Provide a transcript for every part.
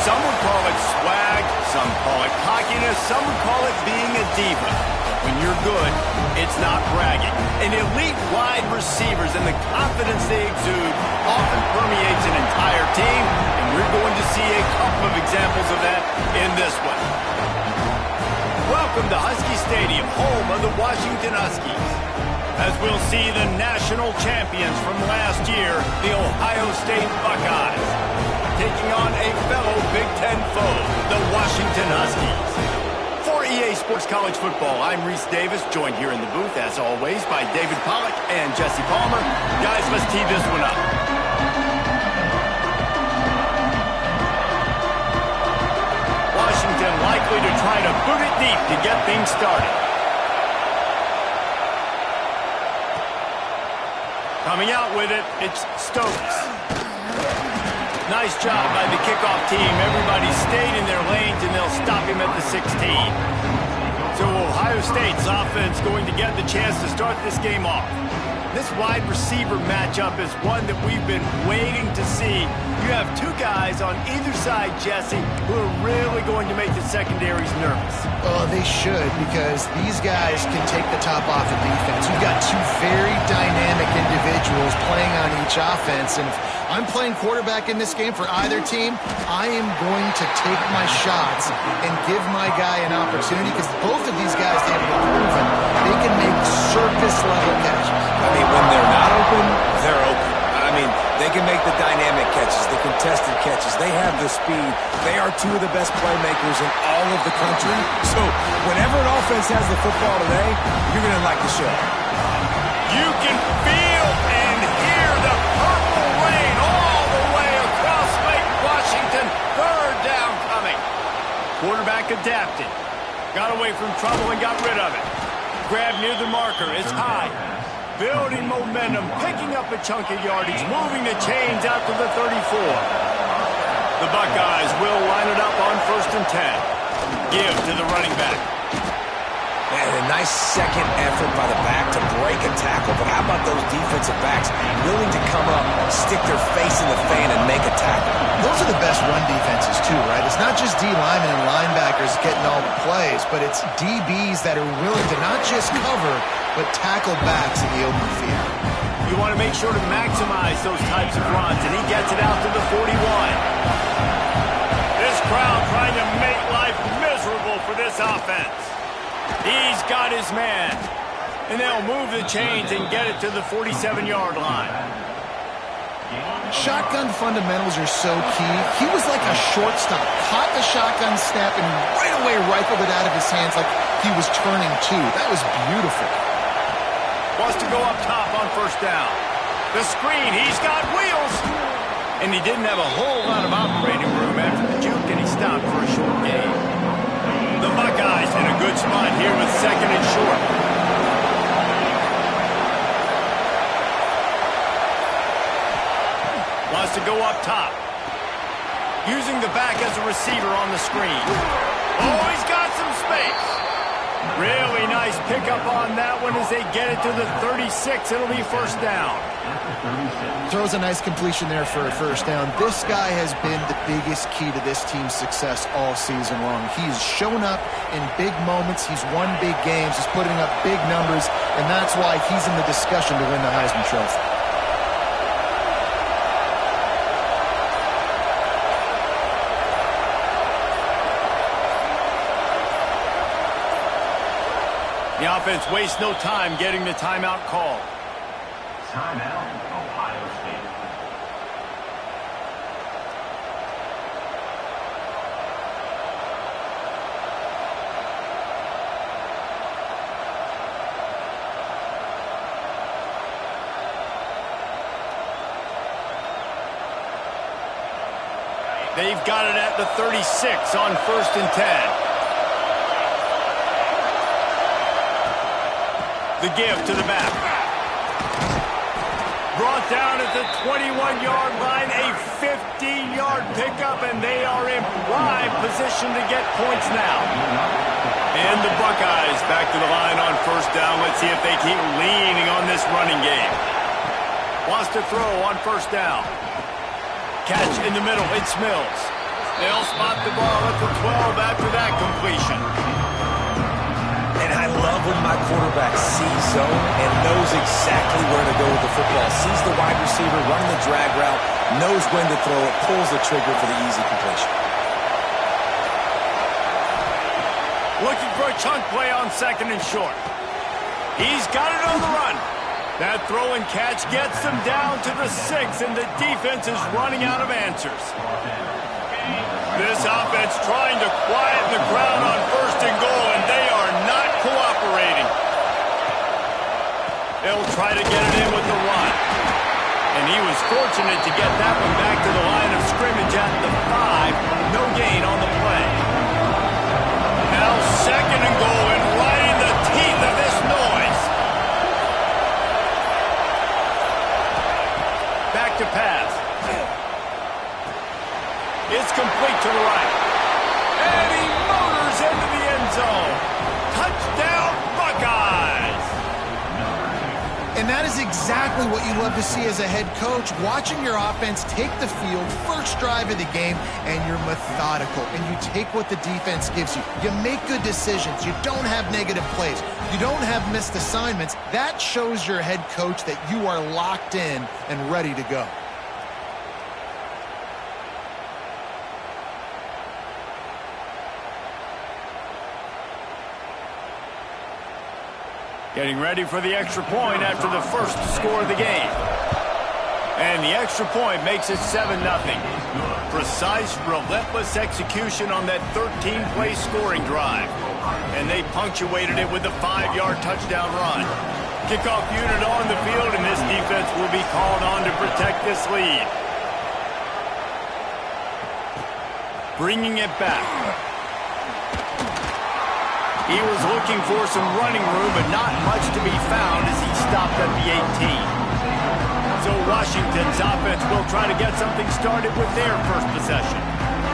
Some would call it swag, some call it cockiness, some would call it being a diva. When you're good, it's not bragging. And elite wide receivers and the confidence they exude often permeates an entire team, and we're going to see a couple of examples of that in this one. Welcome to Husky Stadium, home of the Washington Huskies, as we'll see the national champions from last year, the Ohio State Buckeyes, taking on a fellow Big Ten foe, the Washington Huskies. For EA Sports College Football, I'm Reese Davis, joined here in the booth, as always, by David Pollack and Jesse Palmer. Guys, let's tee this one up. Washington likely to try to boot it deep to get things started. Coming out with it, it's Stokes. Nice job by the kickoff team. Everybody stayed in their lanes, and they'll stop him at the 16. So Ohio State's offense going to get the chance to start this game off. This wide receiver matchup is one that we've been waiting to see. You have two guys on either side, Jesse, who are really going to make the secondaries nervous. Oh, they should, because these guys can take the top off the defense. You've got two very dynamic individuals playing on each offense, and if I'm playing quarterback in this game for either team, I am going to take my shots and give my guy an opportunity, because both of these guys, they have proven they can make circus-level catches. I mean, when they're not open, they're open. I mean, they can make the dynamic catches, the contested catches. They have the speed. They are two of the best playmakers in all of the country. So whenever an offense has the football today, you're going to like the show. You can feel and hear the purple rain all the way across Lake Washington. Third down coming. Quarterback adapted. Got away from trouble and got rid of it. Grab near the marker. It's high. Building momentum, picking up a chunk of yardage, moving the chains out to the 34. The Buckeyes will line it up on 1st and 10. Give to the running back. Man, a nice second effort by the back to break a tackle, but how about those defensive backs willing to come up, stick their face in the fan, and make a tackle? Those are the best run defenses, too, right? It's not just D linemen and linebackers getting all the plays, but it's DBs that are willing to not just cover, but tackle backs in the open field. You want to make sure to maximize those types of runs, and he gets it out to the 41. This crowd trying to make life miserable for this offense. He's got his man, and they'll move the chains and get it to the 47-yard line. Shotgun fundamentals are so key. He was like a shortstop, caught the shotgun snap, and right away rifled it out of his hands like he was turning two. That was beautiful. Wants to go up top on 1st down. The screen, he's got wheels. And he didn't have a whole lot of operating room after the juke, and he stopped for a short gain. The Buckeyes in a good spot here with 2nd and short. Wants to go up top. Using the back as a receiver on the screen. Oh, he's got some space. Really nice pickup on that one as they get it to the 36. It'll be 1st down. Throws a nice completion there for a 1st down. This guy has been the biggest key to this team's success all season long. He's shown up in big moments. He's won big games. He's putting up big numbers, and that's why he's in the discussion to win the Heisman Trophy. The offense wastes no time getting the timeout called. Timeout, Ohio State. They've got it at the 36 on 1st and 10. The give to the back. Brought down at the 21-yard line, a 50-yard pickup, and they are in prime position to get points now. And the Buckeyes back to the line on 1st down. Let's see if they keep leaning on this running game. Wants to throw on 1st down. Catch in the middle, it's Mills. They'll spot the ball at the 12 after that completion. And I love when my quarterback sees zone and knows exactly where to go with the football. Sees the wide receiver running the drag route, knows when to throw it, pulls the trigger for the easy completion. Looking for a chunk play on 2nd and short. He's got it on the run. That throw and catch gets them down to the 6, and the defense is running out of answers. This offense trying to quieten the crowd on 1st and goal, and they are not cooperating. They'll try to get it in with the run. And he was fortunate to get that one back to the line of scrimmage at the 5. No gain on the play. Now 2nd and goal, and right in the teeth of this noise. Back to pass. It's complete to the right. And he motors into the end zone. Touchdown, Buckeyes! And that is exactly what you love to see as a head coach, watching your offense take the field, first drive of the game, and you're methodical, and you take what the defense gives you. You make good decisions. You don't have negative plays. You don't have missed assignments. That shows your head coach that you are locked in and ready to go. Getting ready for the extra point after the first score of the game. And the extra point makes it 7-0. Precise, relentless execution on that 13-play scoring drive. And they punctuated it with a 5-yard touchdown run. Kickoff unit on the field, and this defense will be called on to protect this lead. Bringing it back. He was looking for some running room, but not much to be found as he stopped at the 18. So Washington's offense will try to get something started with their first possession.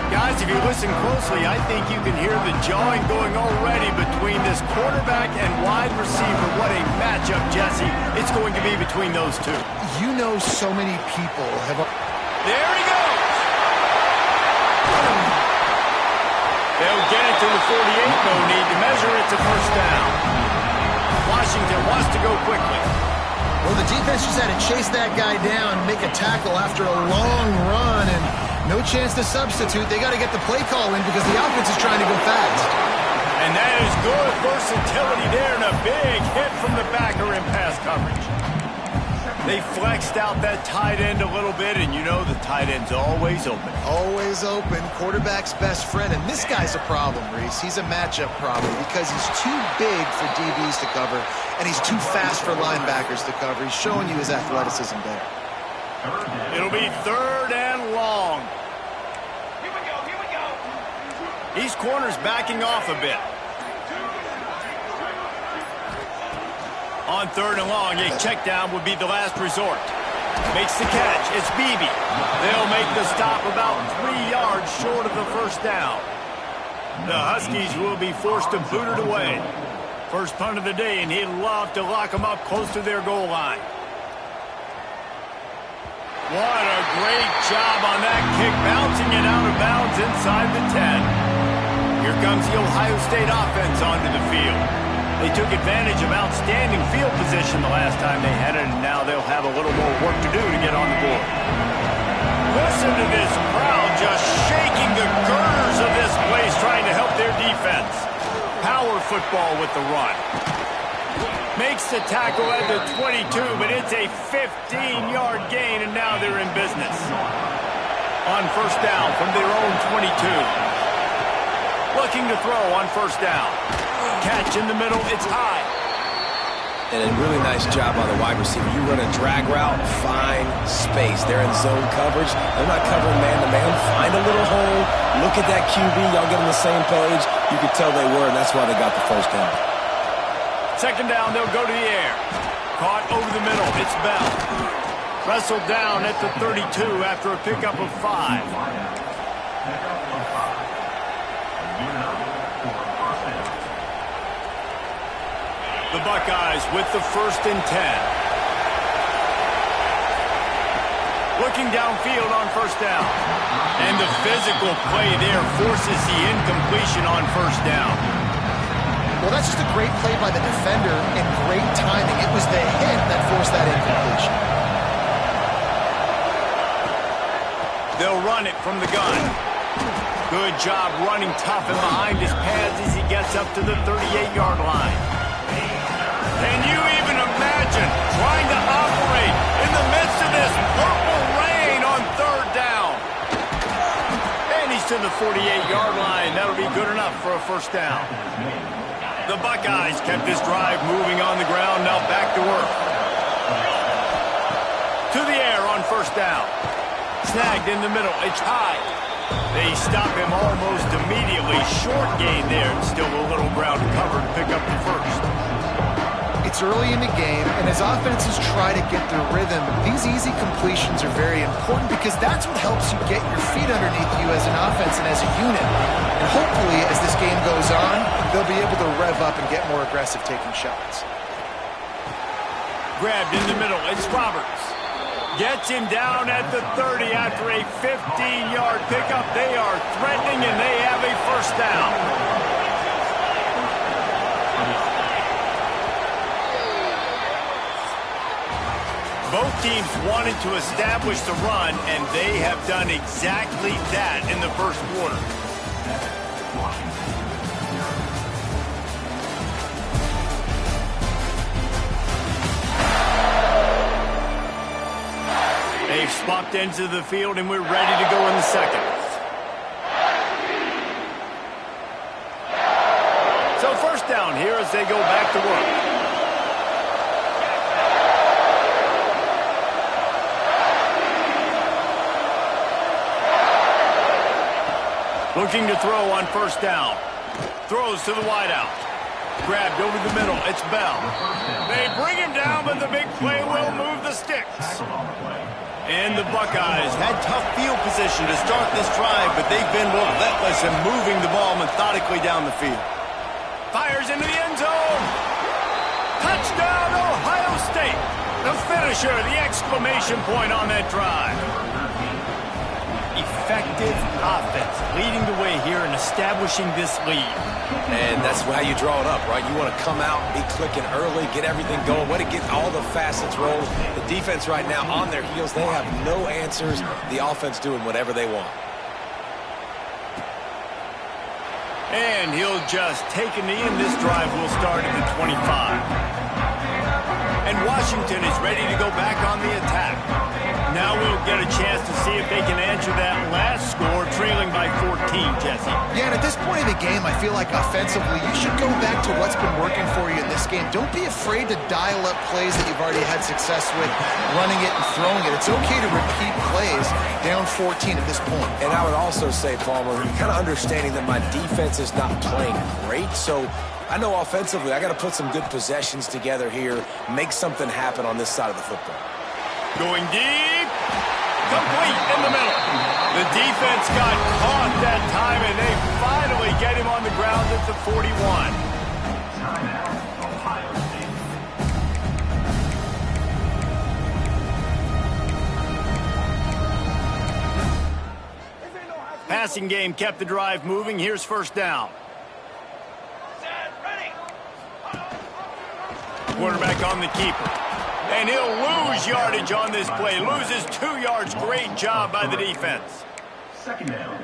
Guys, if you listen closely, I think you can hear the jawing going already between this quarterback and wide receiver. What a matchup, Jesse, it's going to be between those two. You know, so many people have... There he goes! They'll get it to the 48, no need to measure it to first down. Washington wants to go quickly. Well, the defense just had to chase that guy down, make a tackle after a long run, and no chance to substitute. They got to get the play call in because the offense is trying to go fast. And that is good versatility there, and a big hit from the backer in pass coverage. They flexed out that tight end a little bit, and you know the tight end's always open. Always open. Quarterback's best friend. And this guy's a problem, Reese. He's a matchup problem because he's too big for DBs to cover, and he's too fast for linebackers to cover. He's showing you his athleticism there. It'll be 3rd and long. Here we go. These corners backing off a bit. On 3rd and long, a check down would be the last resort. Makes the catch. It's Beebe. They'll make the stop about 3 yards short of the first down. The Huskies will be forced to boot it away. First punt of the day, and he'd love to lock them up close to their goal line. What a great job on that kick, bouncing it out of bounds inside the 10. Here comes the Ohio State offense onto the field. They took advantage of outstanding field position the last time they had it, and now they'll have a little more work to do to get on the board. Listen to this crowd just shaking the girders of this place, trying to help their defense. Power football with the run. Makes the tackle at the 22, but it's a 15-yard gain, and now they're in business. On first down from their own 22. Looking to throw on first down. Catch in the middle, it's high. And a really nice job on the wide receiver. You run a drag route, find space. They're in zone coverage. They're not covering man-to-man. Find a little hole. Look at that QB. Y'all get on the same page. You could tell they were, and that's why they got the first down. 2nd down, they'll go to the air. Caught over the middle, it's Bell. Wrestled down at the 32 after a pickup of 5. The Buckeyes with the 1st and 10. Looking downfield on first down. And the physical play there forces the incompletion on first down. Well, that's just a great play by the defender and great timing. It was the hit that forced that incompletion. They'll run it from the gun. Good job running tough and behind his pads as he gets up to the 38-yard line. Can you even imagine trying to operate in the midst of this purple rain on third down? And he's to the 48-yard line. That'll be good enough for a first down. The Buckeyes kept this drive moving on the ground. Now back to work. To the air on first down. Snagged in the middle. It's high. They stop him almost immediately. Short gain there. Still a little ground to cover to pick up the first. It's early in the game, and as offenses try to get their rhythm, these easy completions are very important because that's what helps you get your feet underneath you as an offense and as a unit. And hopefully, as this game goes on, they'll be able to rev up and get more aggressive taking shots. Grabbed in the middle. It's Roberts. Gets him down at the 30 after a 15-yard pickup. They are threatening, and they have a first down. Both teams wanted to establish the run, and they have done exactly that in the first quarter. They've swapped ends of the field, and we're ready to go in the second. So first down here as they go back to work. Looking to throw on first down. Throws to the wideout. Grabbed over the middle. It's Bell. They bring him down, but the big play will move the sticks. And the Buckeyes had tough field position to start this drive, but they've been relentless in moving the ball methodically down the field. Fires into the end zone. Touchdown, Ohio State. The finisher, the exclamation point on that drive. Effective offense leading the way here and establishing this lead. And that's how you draw it up, right? You want to come out, be clicking early, get everything going, way to get all the facets rolled. The defense right now on their heels, they have no answers. The offense doing whatever they want. And he'll just take a knee, and this drive will start at the 25. And Washington is ready to go back on the attack. Now we'll get a chance to see if they can answer that last score, trailing by 14, Jesse. Yeah, and at this point in the game, I feel like offensively, you should go back to what's been working for you in this game. Don't be afraid to dial up plays that you've already had success with, running it and throwing it. It's okay to repeat plays down 14 at this point. And I would also say, Palmer, kind of understanding that my defense is not playing great, so I know offensively I got to put some good possessions together here, make something happen on this side of the football. Going deep. Complete in the middle. The defense got caught that time, and they finally get him on the ground at the 41. Passing game kept the drive moving. Here's first down. Quarterback on the keeper. And he'll lose yardage on this play. Loses 2 yards. Great job by the defense.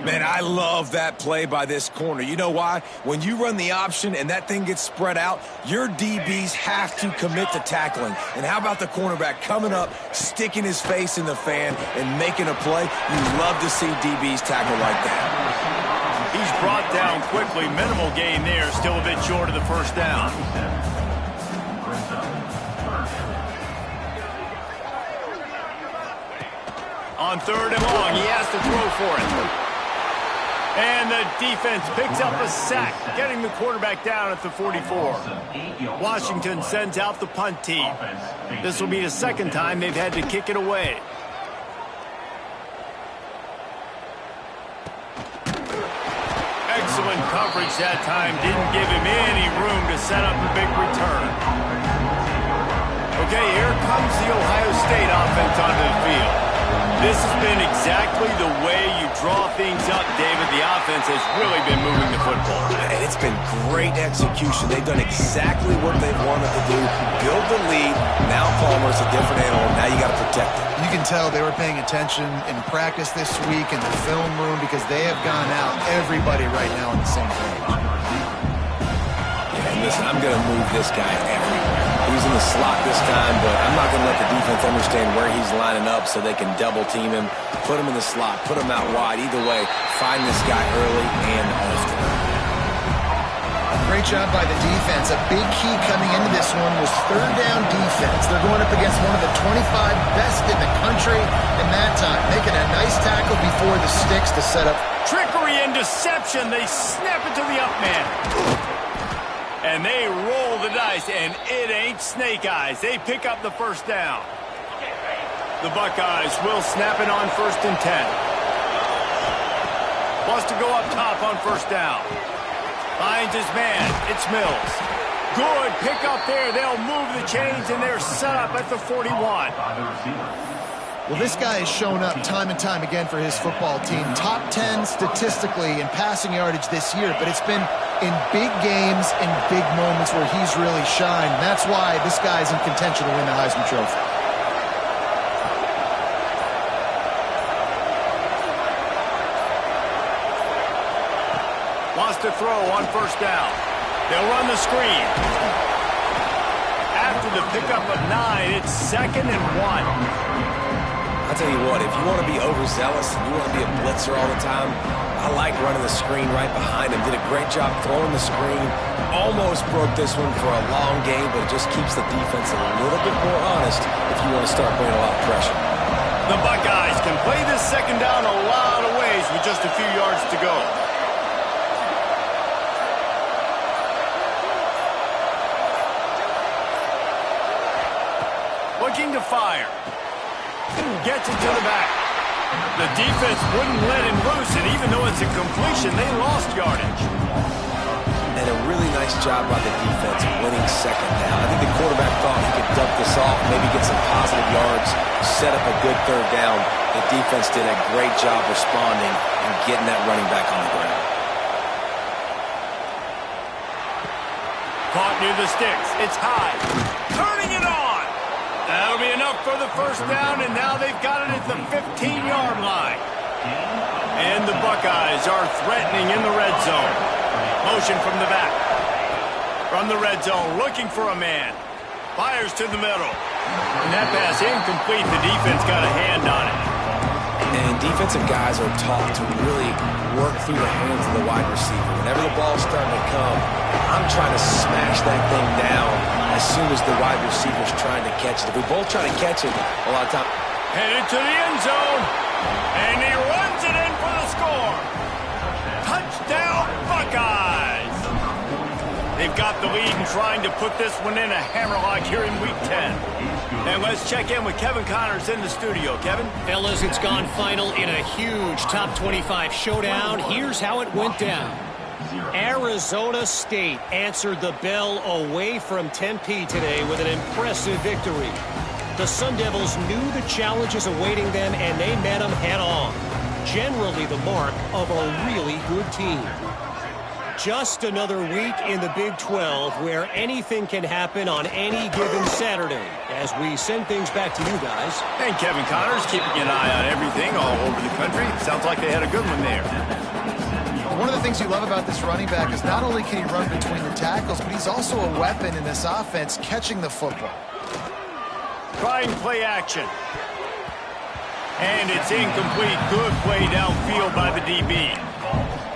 Man, I love that play by this corner. You know why? When you run the option and that thing gets spread out, your DBs have to commit to tackling. And how about the cornerback coming up, sticking his face in the fan, and making a play? You love to see DBs tackle like that. He's brought down quickly. Minimal gain there. Still a bit short of the first down. On third and long, he has to throw for it. And the defense picks up a sack, getting the quarterback down at the 44. Washington sends out the punt team. This will be the second time they've had to kick it away. Excellent coverage that time. Didn't give him any room to set up a big return. Okay, here comes the Ohio State offense onto the field. This has been exactly the way you draw things up, David. The offense has really been moving the football. And it's been great execution. They've done exactly what they wanted to do. Build the lead. Now Palmer's a different animal. Now you got to protect it. You can tell they were paying attention in practice this week in the film room because they have gone out, everybody right now on the same page. And listen, I'm going to move this guy everywhere. He's in the slot this time, but I'm not going to let the defense understand where he's lining up so they can double team him, put him in the slot, put him out wide. Either way, find this guy early and often. Great job by the defense. A big key coming into this one was third down defense. They're going up against one of the 25 best in the country in that time, making a nice tackle before the sticks to set up. Trickery and deception. They snap it to the up man. And they roll the dice, and it ain't snake eyes. They pick up the first down. The Buckeyes will snap it on 1st and 10. Wants to go up top on first down. Finds his man. It's Mills. Good pick up there. They'll move the chains, and they're set up at the 41. Well, this guy has shown up time and time again for his football team. Top 10 statistically in passing yardage this year, but it's been in big games and big moments where he's really shined. That's why this guy's in contention to win the Heisman Trophy. Wants to throw on first down. They'll run the screen. After the pickup of 9, it's 2nd and 1. I'll tell you what, if you want to be overzealous and you want to be a blitzer all the time, I like running the screen right behind him. Did a great job throwing the screen. Almost broke this one for a long game, but it just keeps the defense a little bit more honest if you want to start putting a lot of pressure. The Buckeyes can play this second down a lot of ways with just a few yards to go. Looking to fire. Gets it to the back. The defense wouldn't let him loose, and even though it's a completion, they lost yardage. And a really nice job by the defense winning second down. I think the quarterback thought he could dump this off, maybe get some positive yards, set up a good third down. The defense did a great job responding and getting that running back on the ground. Caught near the sticks. It's high. Turning it on. That'll be enough for the first down, and now they've got it at the 15-yard line. And the Buckeyes are threatening in the red zone. Motion from the back. From the red zone, looking for a man. Fires to the middle. And that pass incomplete. The defense got a hand on it. And defensive guys are taught to really work through the hands of the wide receiver. Whenever the ball's starting to come, I'm trying to smash that thing down as soon as the wide receiver's trying to catch it. If we both try to catch it, a lot of time. Headed to the end zone. And he runs it in for the score. Touchdown, Buckeyes. They've got the lead and trying to put this one in a hammerlock here in Week 10. And let's check in with Kevin Connors in the studio. Kevin? Fellas, it's gone final in a huge top 25 showdown. Here's how it went down. Arizona State answered the bell away from Tempe today with an impressive victory. The Sun Devils knew the challenges awaiting them, and they met them head-on. Generally the mark of a really good team. Just another week in the Big 12 where anything can happen on any given Saturday. As we send things back to you guys. And Kevin Connors keeping an eye on everything all over the country. Sounds like they had a good one there. One of the things you love about this running back is not only can he run between the tackles, but he's also a weapon in this offense catching the football. Trying play action. And it's incomplete. Good play downfield by the DB.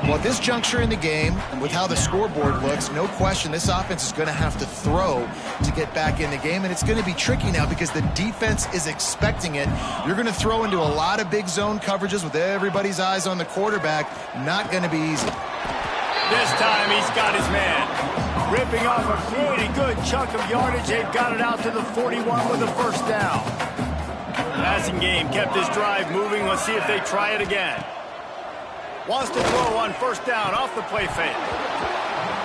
Well, at this juncture in the game, and with how the scoreboard looks, no question this offense is going to have to throw to get back in the game, and it's going to be tricky now because the defense is expecting it. You're going to throw into a lot of big zone coverages with everybody's eyes on the quarterback. Not going to be easy. This time he's got his man. Ripping off a pretty good chunk of yardage. They've got it out to the 41 with a first down. Passing game kept this drive moving. Let's see if they try it again. Wants to throw on first down off the play fake.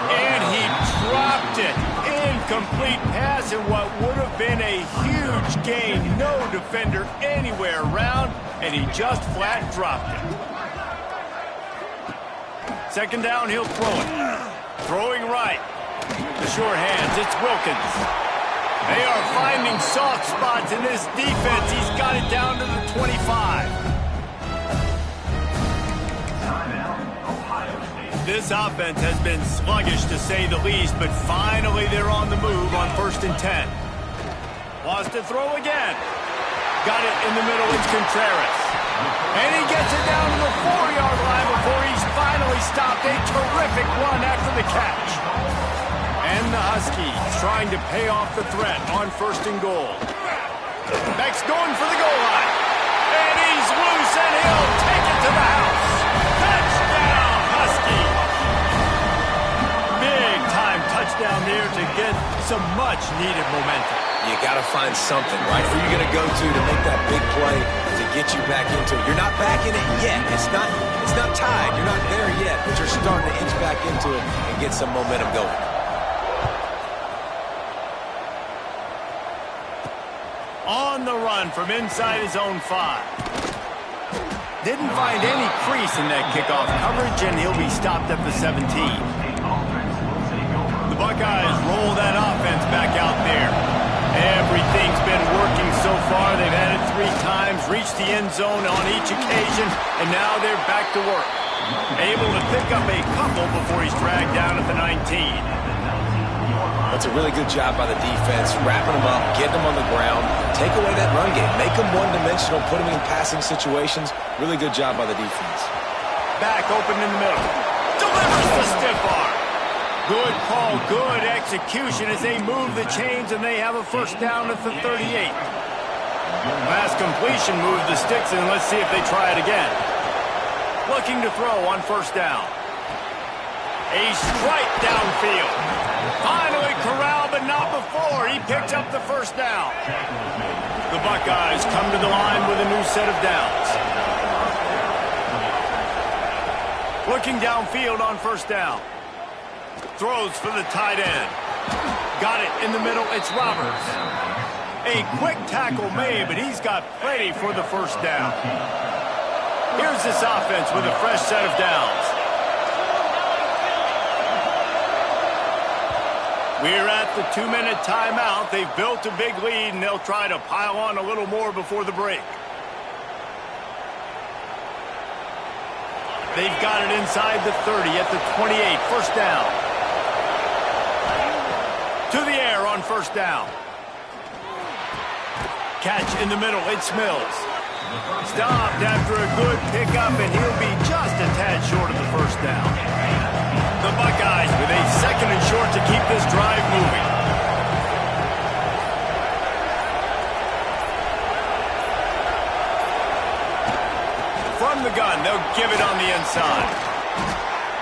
And he dropped it. Incomplete pass in what would have been a huge gain. No defender anywhere around, and he just flat dropped it. Second down, he'll throw it. Throwing right. The short hands, it's Wilkins. They are finding soft spots in this defense. He's got it down to the 25. This offense has been sluggish, to say the least, but finally they're on the move on 1st and 10. Wants to throw again. Got it in the middle, it's Contreras. And he gets it down to the 4-yard line before he's finally stopped. A terrific run after the catch. And the Huskies trying to pay off the threat on 1st and goal. Beck's going for the goal line. And he's loose, and he'll take it to the house. Touchdown, Huskies. Big-time touchdown there to get some much-needed momentum. You got to find something, right? Who are you going to go to make that big play to get you back into it? You're not back in it yet. It's not tied. You're not there yet, but you're starting to inch back into it and get some momentum going. On the run from inside his own 5. Didn't find any crease in that kickoff coverage, and he'll be stopped at the 17. The Buckeyes roll that offense back out there. Everything's been working so far. They've had it 3 times, reached the end zone on each occasion, and now they're back to work. Able to pick up a couple before he's dragged down at the 19. That's a really good job by the defense, wrapping them up, getting them on the ground, take away that run game, make them one-dimensional, put them in passing situations. Really good job by the defense. Back open in the middle. Delivers the stiff arm. Good call, good execution as they move the chains, and they have a 1st down at the 38. Last completion moved the sticks, and let's see if they try it again. Looking to throw on 1st down. A strike downfield. Finally corralled, but not before. He picks up the 1st down. The Buckeyes come to the line with a new set of downs. Looking downfield on 1st down. Throws for the tight end. Got it in the middle. It's Roberts. A quick tackle made, but he's got plenty for the 1st down. Here's this offense with a fresh set of downs. We're at the 2-minute timeout. They've built a big lead, and they'll try to pile on a little more before the break. They've got it inside the 30 at the 28. 1st down. To the air on 1st down. Catch in the middle. It's Mills. Stopped after a good pickup, and he'll be just a tad short of the 1st down. The Buckeyes with a 2nd and short to keep this drive moving. From the gun, they'll give it on the inside.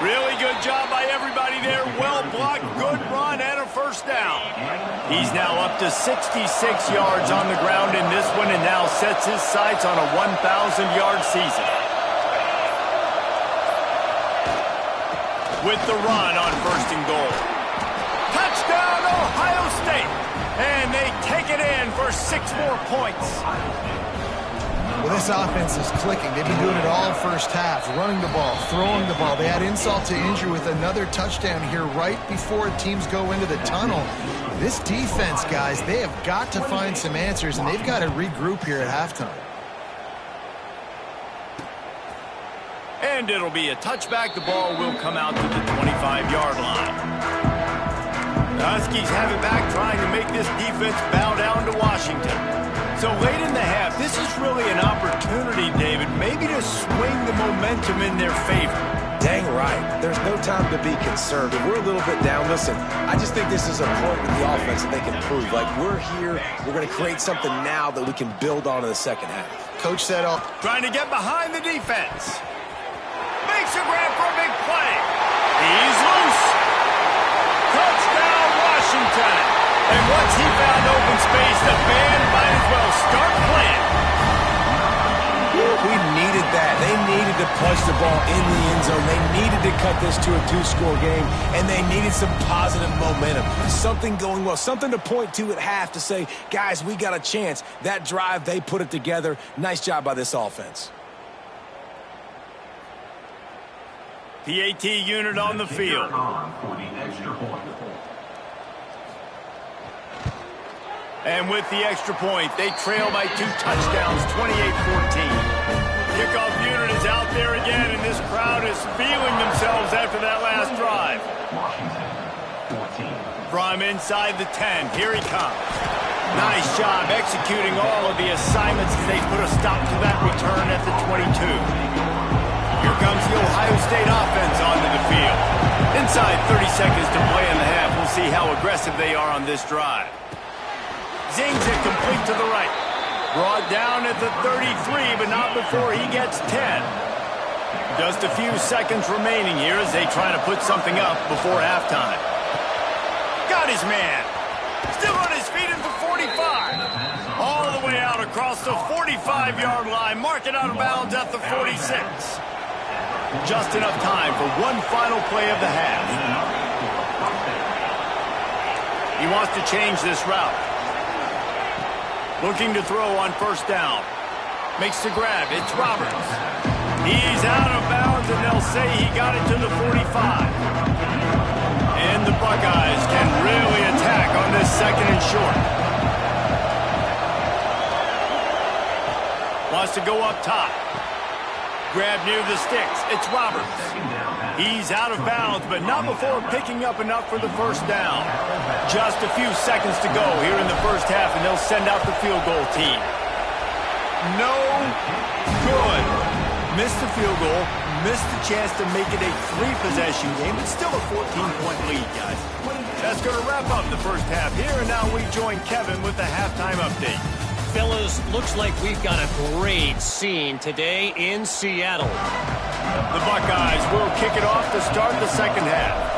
Really good job by everybody there. Well blocked, good run, and a 1st down. He's now up to 66 yards on the ground in this one, and now sets his sights on a 1,000-yard season. With the run on 1st and goal. Touchdown, Ohio State! And they take it in for 6 more points. Well, this offense is clicking. They've been doing it all 1st half, running the ball, throwing the ball. They had insult to injury with another touchdown here right before teams go into the tunnel. This defense, guys, they have got to find some answers, and they've got to regroup here at halftime. And it'll be a touchback. The ball will come out to the 25-yard line. The Huskies have it back, trying to make this defense bow down to Washington. So late in the half, this is really an opportunity, David, maybe to swing the momentum in their favor. Dang right. There's no time to be concerned. If we're a little bit down, listen, I just think this is a point with the offense that they can prove. Like, we're here, we're going to create something now that we can build on in the 2nd half. Coach said, trying to get behind the defense. Makes a grab for a big play. He's loose. Touchdown, Washington. And once he found open space, the band might as well start playing. We needed that. They needed needed to punch the ball in the end zone. They needed to cut this to a 2-score game, and they needed some positive momentum. Something going well, something to point to at half to say, guys, we got a chance. That drive, they put it together. Nice job by this offense. PAT unit on the field. And with the extra point, they trail by 2 touchdowns, 28-14. Kickoff unit is out there again, and this crowd is feeling themselves after that last drive. From inside the 10, here he comes. Nice job executing all of the assignments as they put a stop to that return at the 22. Here comes the Ohio State offense onto the field. Inside 30 seconds to play in the half. We'll see how aggressive they are on this drive. Zings it complete to the right. Brought down at the 33, but not before he gets 10. Just a few seconds remaining here as they try to put something up before halftime. Got his man. Still on his feet at the 45. All the way out across the 45-yard line. Mark it out of bounds at the 46. Just enough time for one final play of the half. He wants to change this route. Looking to throw on first down. Makes the grab. It's Roberts. He's out of bounds, and they'll say he got it to the 45. And the Buckeyes can really attack on this second and short. Wants to go up top. Grab near the sticks. It's Roberts. He's out of bounds, but not before picking up enough for the first down. Just a few seconds to go here in the first half, and they'll send out the field goal team. No good. Missed the field goal. Missed the chance to make it a 3-possession game. It's still a 14-point lead, guys. That's going to wrap up the first half here, and now we join Kevin with the halftime update. Fellas, looks like we've got a great scene today in Seattle. The Buckeyes will kick it off to start the second half.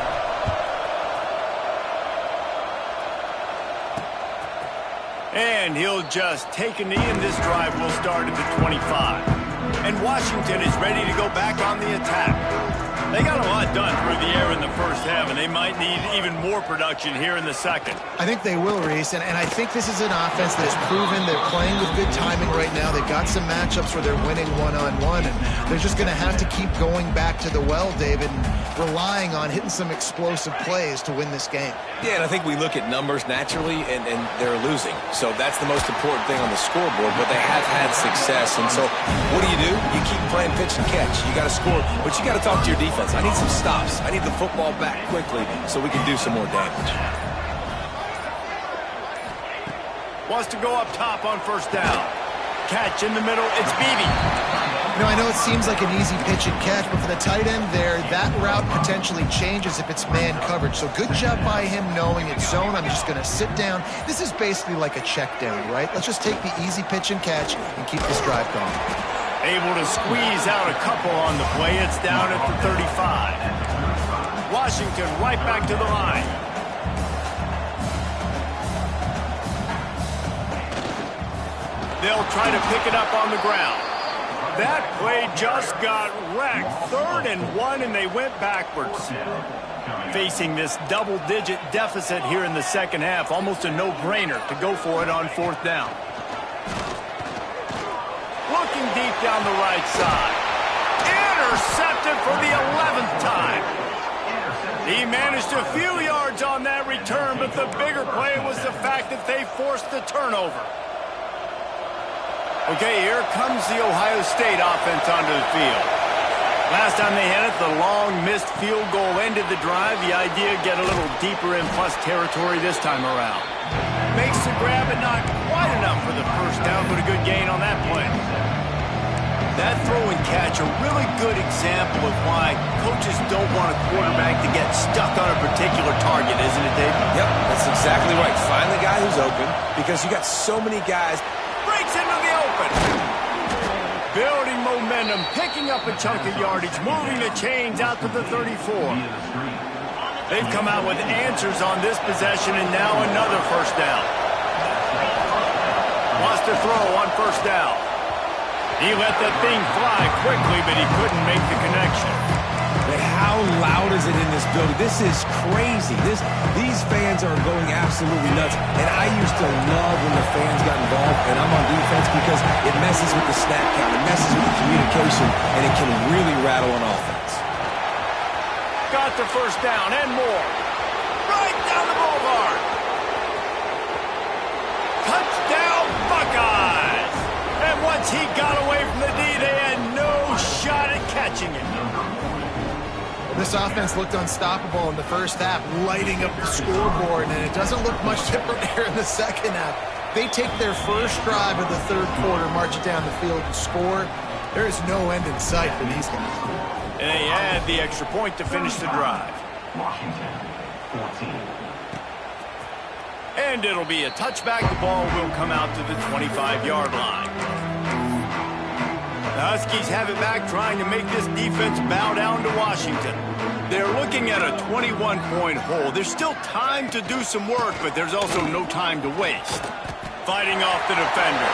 And he'll just take a knee, and this drive will start at the 25. And Washington is ready to go back on the attack. They got a lot done through the air in the first half, and they might need even more production here in the second. I think they will, Reese, and I think this is an offense that has proven they're playing with good timing right now. They've got some matchups where they're winning one-on-one, and they're just going to have to keep going back to the well, David, and relying on hitting some explosive plays to win this game. Yeah, and I think we look at numbers naturally, and they're losing. So that's the most important thing on the scoreboard, but they have had success. And so what do? You keep playing pitch and catch. You got to score, but you got to talk to your defense. I need some stops. I need the football back quickly so we can do some more damage. Wants to go up top on first down. Catch in the middle. It's Beebe. You know, I know it seems like an easy pitch and catch, but for the tight end there, that route potentially changes if it's man coverage. So good job by him knowing it's zone. I'm just going to sit down. This is basically like a check down, right? Let's just take the easy pitch and catch and keep this drive going. Able to squeeze out a couple on the play. It's down at the 35. Washington right back to the line. They'll try to pick it up on the ground. That play just got wrecked. 3rd and 1, and they went backwards. Facing this double-digit deficit here in the second half, almost a no-brainer to go for it on 4th down. Looking deep down the right side. Intercepted for the 11th time. He managed a few yards on that return, but the bigger play was the fact that they forced the turnover. Okay, here comes the Ohio State offense onto the field. Last time they had it, the long missed field goal ended the drive. The idea, get a little deeper in plus territory this time around. Makes the grab, but not quite enough for the first down, but a good gain on that play. That throw and catch, a really good example of why coaches don't want a quarterback to get stuck on a particular target, isn't it, Dave? Yep, that's exactly right. Find the guy who's open, because you got so many guys. Breaks into the open. Building momentum, picking up a chunk of yardage, moving the chains out to the 34. They've come out with answers on this possession, and now another first down. Wants to throw on first down. He let that thing fly quickly, but he couldn't make the connection. But how loud is it in this building? This is crazy. These fans are going absolutely nuts. And I used to love when the fans got involved, and I'm on defense because it messes with the snap count, it messes with the communication, and it can really rattle an offense. Got the first down and more. Right down the boulevard. Touchdown, Buckeyes! And once he got away from the D, they had no shot at catching it. This offense looked unstoppable in the first half, lighting up the scoreboard, and it doesn't look much different here in the second half. They take their first drive of the third quarter, march it down the field and score. There is no end in sight for these guys. And they add the extra point to finish the drive. Washington, 14. And it'll be a touchback. The ball will come out to the 25-yard line. The Huskies have it back, trying to make this defense bow down to Washington. They're looking at a 21-point hole. There's still time to do some work, but there's also no time to waste. Fighting off the defender.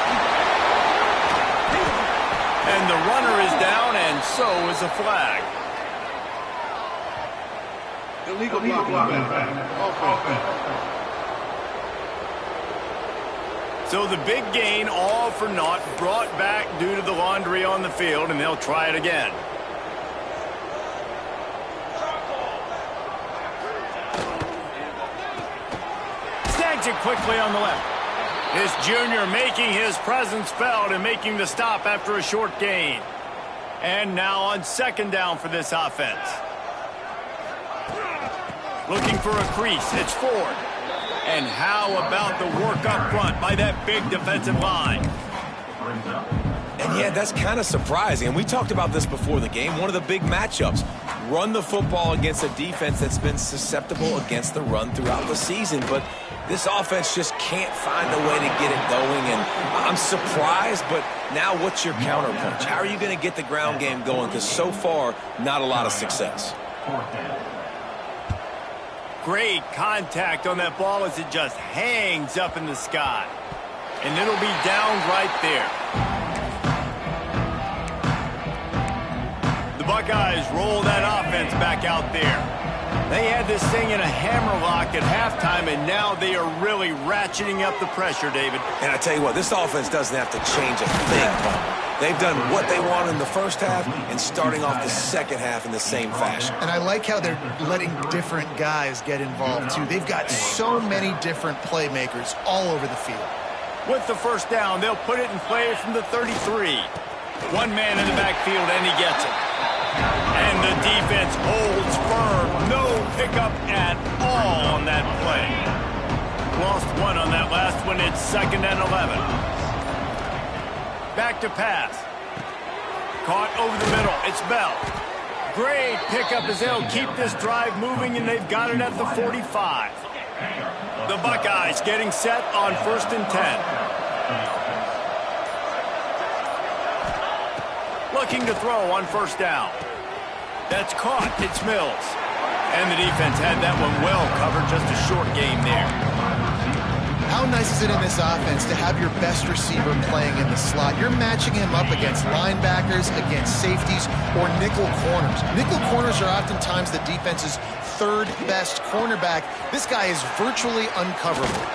And the runner is down, and so is a flag. Illegal blocking. Offense. So the big gain, all for naught, brought back due to the laundry on the field, and they'll try it again. Snags it quickly on the left. This junior making his presence felt and making the stop after a short gain. And now on second down for this offense. Looking for a crease. It's Ford. And how about the work up front by that big defensive line? And yeah, that's kind of surprising. And we talked about this before the game. One of the big matchups. Run the football against a defense that's been susceptible against the run throughout the season. But this offense just can't find a way to get it going. And I'm surprised, but now what's your counterpunch? How are you going to get the ground game going? Because so far, not a lot of success. Great contact on that ball as it just hangs up in the sky. And it'll be down right there. The Buckeyes roll that offense back out there. They had this thing in a hammerlock at halftime, and now they are really ratcheting up the pressure, David. And I tell you what, this offense doesn't have to change a thing, Tom. They've done what they want in the first half and starting off the second half in the same fashion. And I like how they're letting different guys get involved, too. They've got so many different playmakers all over the field. With the first down, they'll put it in play from the 33. One man in the backfield, and he gets it. And the defense holds firm. No pickup at all on that play. Lost one on that last one. It's 2nd and 11. Back to pass. Caught over the middle. It's Bell. Great pickup as they'll keep this drive moving, and they've got it at the 45. The Buckeyes getting set on 1st and 10. Looking to throw on first down. That's caught. It's Mills. And the defense had that one well covered. Just a short game there. How nice is it in this offense to have your best receiver playing in the slot? You're matching him up against linebackers, against safeties, or nickel corners. Nickel corners are oftentimes the defense's third best cornerback. This guy is virtually uncoverable.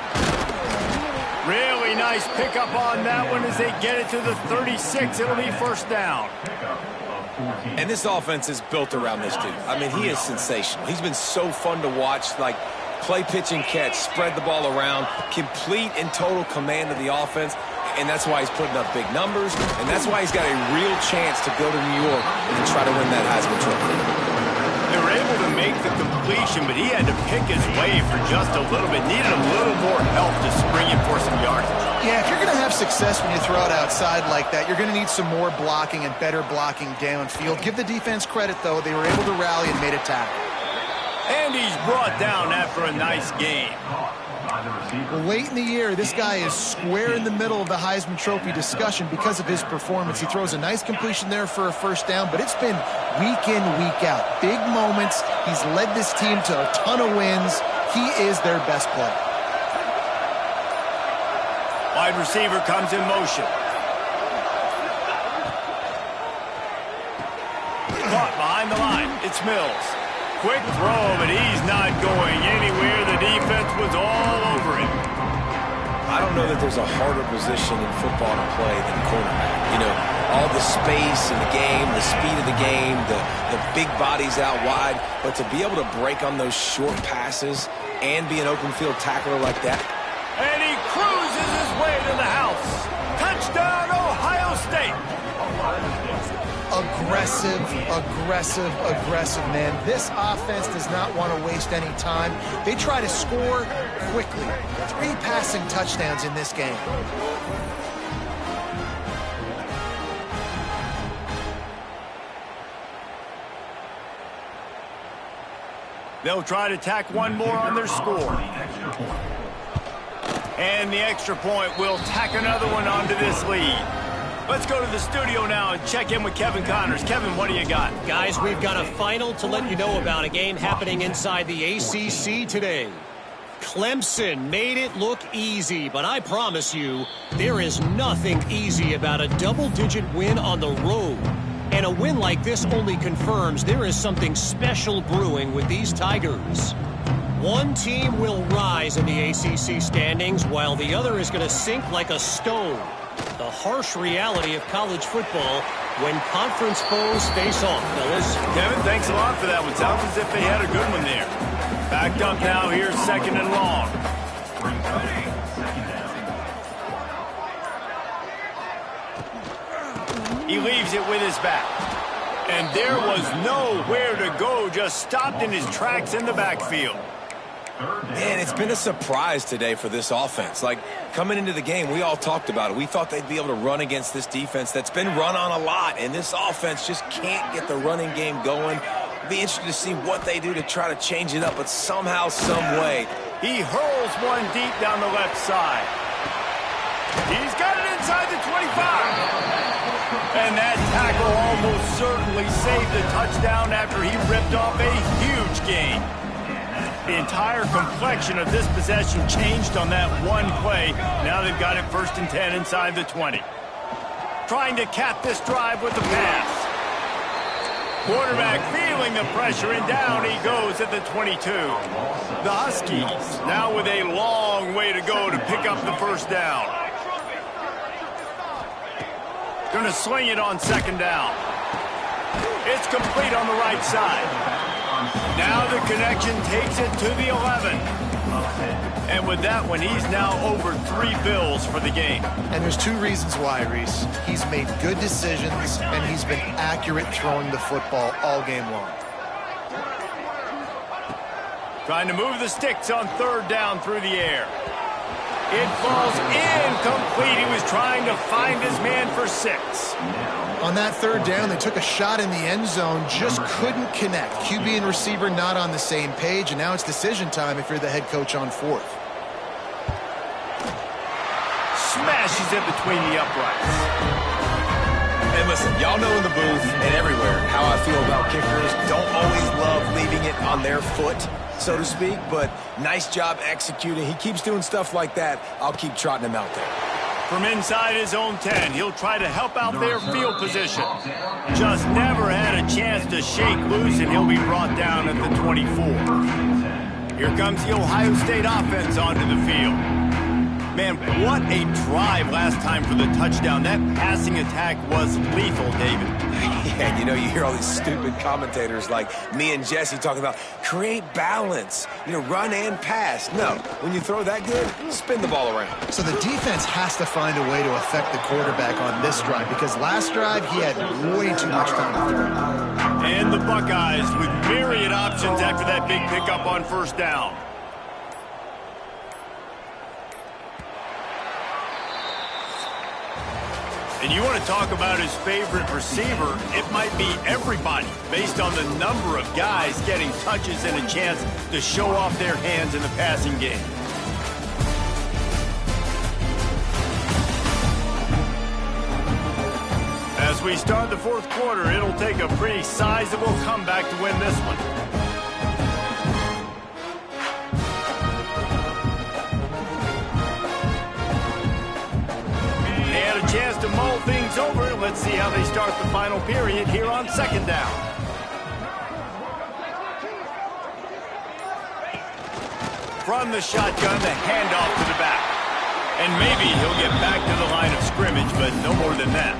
Really nice pickup on that one as they get it to the 36. It'll be first down. And this offense is built around this dude. I mean, he is sensational. He's been so fun to watch, like play, pitch, and catch, spread the ball around, complete and total command of the offense, and that's why he's putting up big numbers, and that's why he's got a real chance to go to New York and try to win that Heisman Trophy. They were able to make the completion, but he had to pick his way for just a little bit. Needed a little more help to spring it for some yardage. Yeah, if you're going to have success when you throw it outside like that, you're going to need some more blocking and better blocking downfield. Give the defense credit, though. They were able to rally and made a tackle. And he's brought down after a nice game. Well, late in the year, this guy is square in the middle of the Heisman Trophy discussion because of his performance. He throws a nice completion there for a first down, but it's been week in, week out. Big moments. He's led this team to a ton of wins. He is their best player. Wide receiver comes in motion. It's Mills. Quick throw, but he's not going anywhere. The defense was all over him. I don't know that there's a harder position in football to play than quarterback. You know, all the space in the game, the speed of the game, the big bodies out wide. But to be able to break on those short passes and be an open field tackler like that. And he cruises his way to the house. Touchdown, Ohio State. Aggressive, aggressive, aggressive, man. This offense does not want to waste any time. They try to score quickly. 3 passing touchdowns in this game. They'll try to tack one more on their score. And the extra point will tack another one onto this lead. Let's go to the studio now and check in with Kevin Connors. Kevin, what do you got? Guys, we've got a final to let you know about, a game happening inside the ACC today. Clemson made it look easy, but I promise you, there is nothing easy about a double-digit win on the road. And a win like this only confirms there is something special brewing with these Tigers. One team will rise in the ACC standings, while the other is going to sink like a stone. The harsh reality of college football when conference foes face off, fellas. Kevin, thanks a lot for that one. Sounds as if they had a good one there. Backed up now, here's 2nd and long. He leaves it with his back. And there was nowhere to go, just stopped in his tracks in the backfield. Man, it's been a surprise today for this offense. Like, coming into the game, we all talked about it. We thought they'd be able to run against this defense that's been run on a lot, and this offense just can't get the running game going. Be interested to see what they do to try to change it up, but somehow, some way. He hurls one deep down the left side. He's got it inside the 25. And that tackle almost certainly saved the touchdown after he ripped off a huge gain. The entire complexion of this possession changed on that one play. Now they've got it 1st and 10 inside the 20. Trying to cap this drive with the pass. Quarterback feeling the pressure, and down he goes at the 22. The Huskies now with a long way to go to pick up the 1st down. Going to sling it on 2nd down. It's complete on the right side. Now the connection takes it to the 11. And with that one, he's now over 3 bills for the game. And there's 2 reasons why, Reese. He's made good decisions, and he's been accurate throwing the football all game long. Trying to move the sticks on 3rd down through the air. It falls incomplete. He was trying to find his man for 6. On that 3rd down, they took a shot in the end zone, just couldn't connect. QB and receiver not on the same page, and now it's decision time if you're the head coach on 4th. Smashes it between the uprights. And listen, y'all know in the booth and everywhere how I feel about kickers. Don't always love leaving it on their foot, so to speak, but nice job executing. He keeps doing stuff like that. I'll keep trotting him out there. From inside his own 10, he'll try to help out their field position. Just never had a chance to shake loose, and he'll be brought down at the 24. Here comes the Ohio State offense onto the field. Man, what a drive last time for the touchdown. That passing attack was lethal, David. Yeah, you know, you hear all these stupid commentators like me and Jesse talking about create balance, you know, run and pass. No, when you throw that good, spin the ball around. So the defense has to find a way to affect the quarterback on this drive, because last drive he had way too much time to throw. And the Buckeyes with myriad options after that big pickup on 1st down. And you want to talk about his favorite receiver, it might be everybody based on the number of guys getting touches and a chance to show off their hands in the passing game. As we start the 4th quarter, it'll take a pretty sizable comeback to win this one. Chance to mull things over. Let's see how they start the final period here on 2nd down. from the shotgun, the handoff to the back. And maybe he'll get back to the line of scrimmage, but no more than that.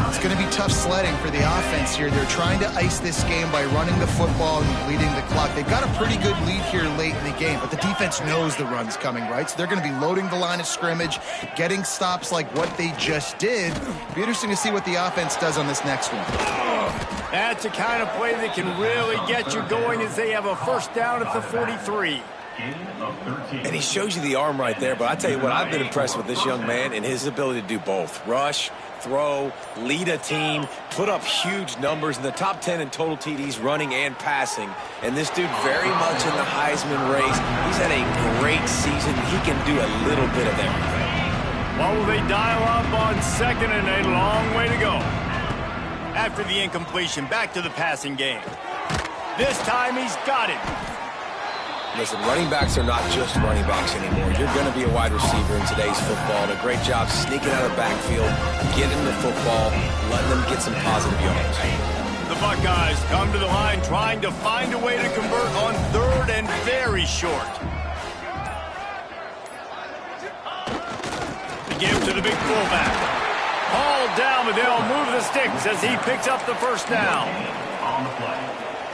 It's going to be tough sledding for the offense here. They're trying to ice this game by running the football and bleeding the clock. They've got a pretty good lead here late in the game, but the defense knows the run's coming, right? So they're going to be loading the line of scrimmage, getting stops like what they just did. Be interesting to see what the offense does on this next one. That's a kind of play that can really get you going as they have a first down at the 43. And he shows you the arm right there, but I tell you what, I've been impressed with this young man and his ability to do both. Rush, throw, lead a team, put up huge numbers in the top 10 in total TDs running and passing. And this dude very much in the Heisman race. He's had a great season. He can do a little bit of everything. Well, will they dial up on second and a long way to go? After the incompletion, back to the passing game. This time he's got it. Listen, running backs are not just running backs anymore. You're going to be a wide receiver in today's football. And a great job sneaking out of the backfield, getting the football, letting them get some positive yards. The Buckeyes come to the line trying to find a way to convert on third and very short. The give to the big fullback. Hauled down, but they'll move the sticks as he picks up the first down. On the play.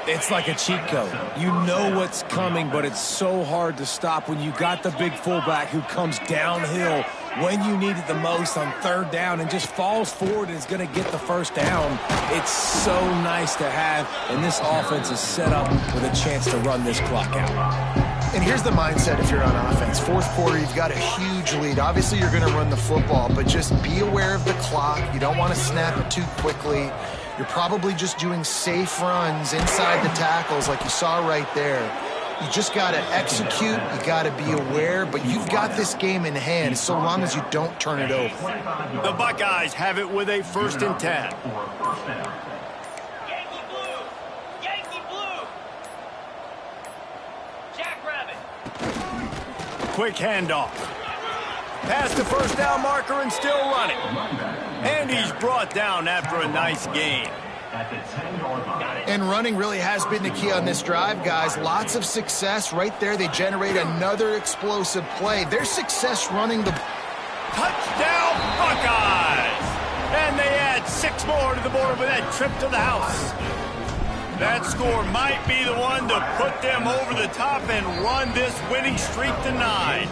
It's like a cheat code. You know what's coming, but it's so hard to stop when you got the big fullback who comes downhill when you need it the most on third down and just falls forward and is going to get the first down. It's so nice to have, and this offense is set up with a chance to run this clock out. And here's the mindset if you're on offense. Fourth quarter, you've got a huge lead. Obviously, you're going to run the football, but just be aware of the clock. You don't want to snap it too quickly. You're probably just doing safe runs inside the tackles like you saw right there. You just got to execute. You got to be aware, but you've got this game in hand so long as you don't turn it over. The Buckeyes have it with a 1st and 10. Yankee blue! Yankee blue! Jackrabbit! Quick handoff. Past the first down marker and still running. And he's brought down after a nice gain. And running really has been the key on this drive, guys. Lots of success right there. They generate another explosive play. Their success running the... Touchdown, Buckeyes! And they add 6 more to the board with that trip to the house. That score might be the one to put them over the top and run this winning streak to 9.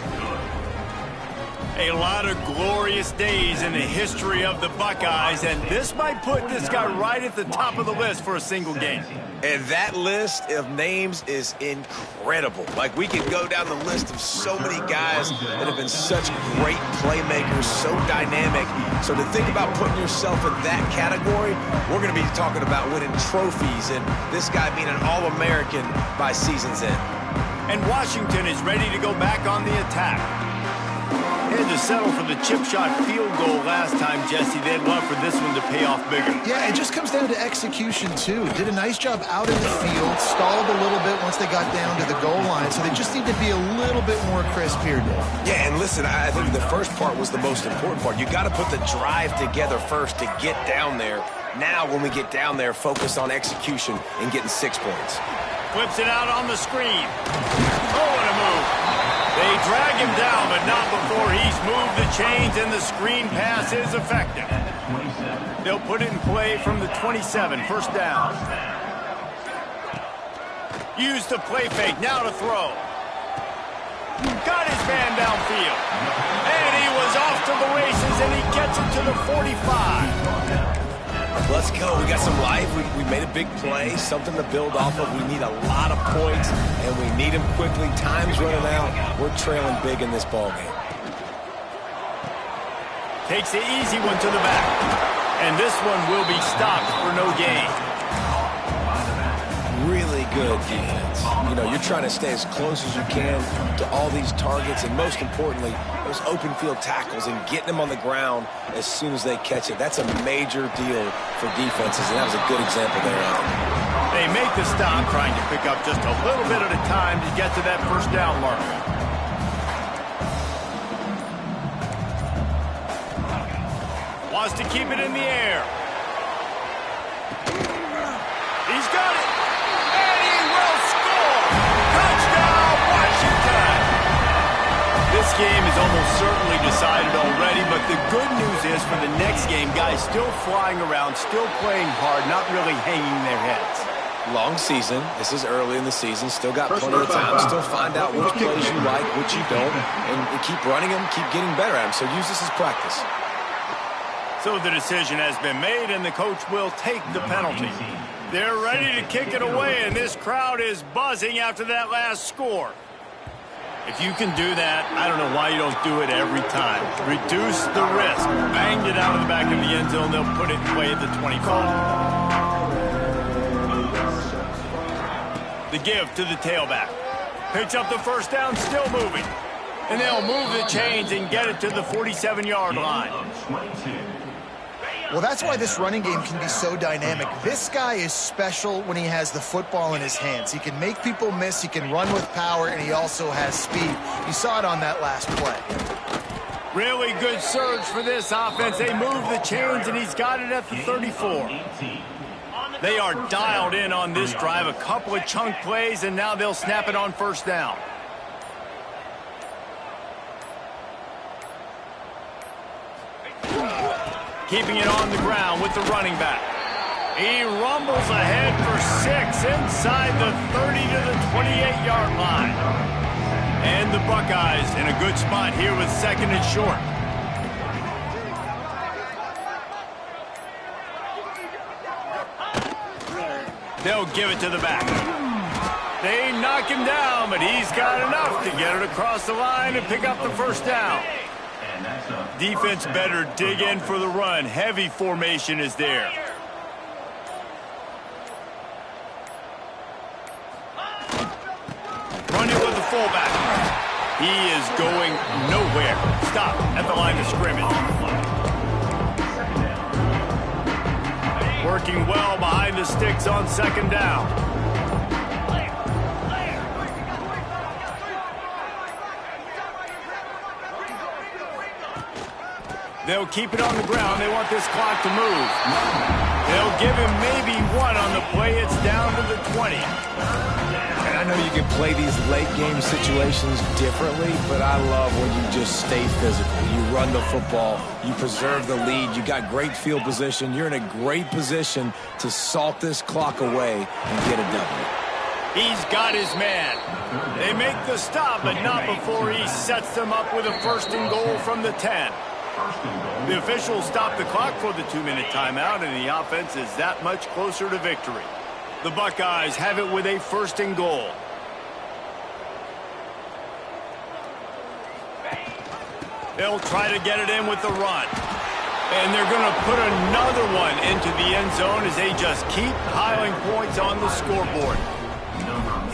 A lot of glorious days in the history of the Buckeyes, and this might put this guy right at the top of the list for a single game. And that list of names is incredible. Like, we could go down the list of so many guys that have been such great playmakers, so dynamic. So to think about putting yourself in that category, we're going to be talking about winning trophies and this guy being an All-American by season's end. And Washington is ready to go back on the attack. Had to settle for the chip shot field goal last time, Jesse. They'd love for this one to pay off bigger. Yeah, it just comes down to execution, too. Did a nice job out in the field, stalled a little bit once they got down to the goal line, so they just need to be a little bit more crisp here, Dave. Yeah, and listen, I think the first part was the most important part. You got to put the drive together first to get down there. Now, when we get down there, focus on execution and getting 6 points. Flips it out on the screen. Oh, what a move. They drag him down, but not before he's moved the chains, and the screen pass is effective. They'll put it in play from the 27, first down. Use the play fake, now to throw. Got his man downfield. And he was off to the races, and he gets it to the 45. Let's go. We got some life. We made a big play, something to build off of. We need a lot of points, and we need them quickly. Time's running out. We're trailing big in this ballgame. Takes the easy one to the back. And this one will be stopped for no gain. Really good defense. You know, you're trying to stay as close as you can to all these targets, and most importantly, those open field tackles and getting them on the ground as soon as they catch it. That's a major deal for defenses, and that was a good example there. They make the stop, trying to pick up just a little bit at a time to get to that first down marker. Wants to keep it in the air. He's got it. And he will score. Touchdown, Washington. This game is almost certainly decided already, but the good news is for the next game, guys still flying around, still playing hard, not really hanging their heads. Long season. This is early in the season. Still got plenty of time. Still find out which plays you like, which you don't, and keep running them, keep getting better at them. So use this as practice. So the decision has been made, and the coach will take the penalty. They're ready to kick it away, and this crowd is buzzing after that last score. If you can do that, I don't know why you don't do it every time. Reduce the risk. Banged it out of the back of the end zone. They'll put it in play at the 25. The give to the tailback. Picks up the first down, still moving. And they'll move the chains and get it to the 47-yard line. Well, that's why this running game can be so dynamic. This guy is special when he has the football in his hands. He can make people miss, he can run with power, and he also has speed. You saw it on that last play. Really good surge for this offense. They move the chains, and he's got it at the 34. They are dialed in on this drive. A couple of chunk plays, and now they'll snap it on first down. Keeping it on the ground with the running back. He rumbles ahead for 6 inside the 30 to the 28-yard line. And the Buckeyes in a good spot here with second and short. They'll give it to the back. They knock him down, but he's got enough to get it across the line and pick up the first down. Defense better dig in for the run. Heavy formation is there. Run it with the fullback. He is going nowhere. Stop at the line of scrimmage. Working well behind the sticks on second down. They'll keep it on the ground. They want this clock to move. They'll give him maybe one on the play. It's down to the 20. And I know you can play these late game situations differently, but I love when you just stay physical. You run the football. You preserve the lead. You got great field position. You're in a great position to salt this clock away and get a W. He's got his man. They make the stop, but not before he sets them up with a first and goal from the 10. The officials stop the clock for the 2-minute timeout, and the offense is that much closer to victory. The Buckeyes have it with a first and goal. They'll try to get it in with the run. And they're going to put another one into the end zone as they just keep piling points on the scoreboard.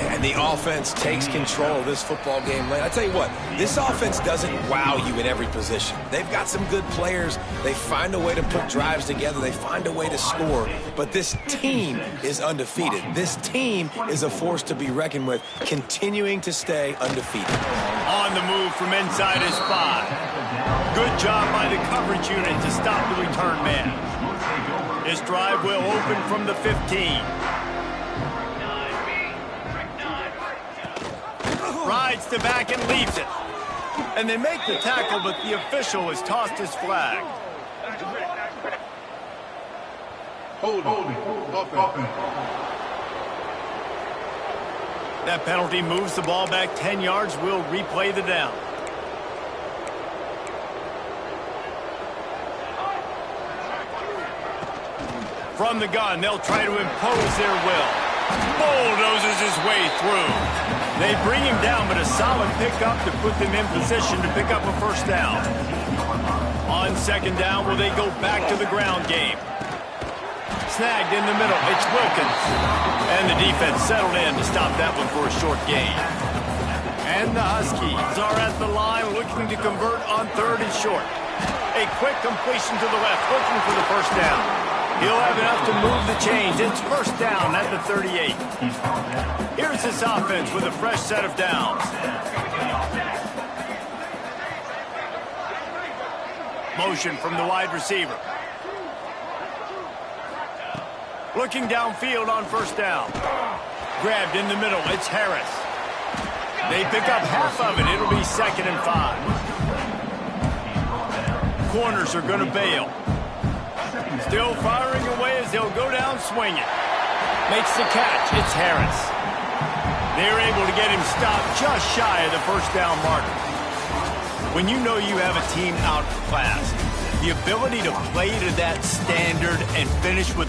And the offense takes control of this football game late. I tell you what, this offense doesn't wow you in every position. They've got some good players. They find a way to put drives together. They find a way to score. But this team is undefeated. This team is a force to be reckoned with, continuing to stay undefeated. On the move from inside his 5. Good job by the coverage unit to stop the return man. This drive will open from the 15. Rides to back and leaves it. And they make the tackle, but the official has tossed his flag. Holding. That penalty moves the ball back 10 yards. We'll replay the down. From the gun, they'll try to impose their will. Bulldozes his way through. They bring him down, but a solid pickup to put them in position to pick up a first down. On second down, will they go back to the ground game? Snagged in the middle, it's Wilkins. And the defense settled in to stop that one for a short gain. And the Huskies are at the line looking to convert on third and short. A quick completion to the left, looking for the first down. He'll have enough to move the chains. It's first down at the 38. Here's this offense with a fresh set of downs. Motion from the wide receiver. Looking downfield on first down. Grabbed in the middle. It's Harris. They pick up half of it. It'll be 2nd and 5. Corners are going to bail. Still firing away as they'll go down swinging. Makes the catch. It's Harris. They're able to get him stopped just shy of the first down marker. When you know you have a team outclassed, the ability to play to that standard and finish with...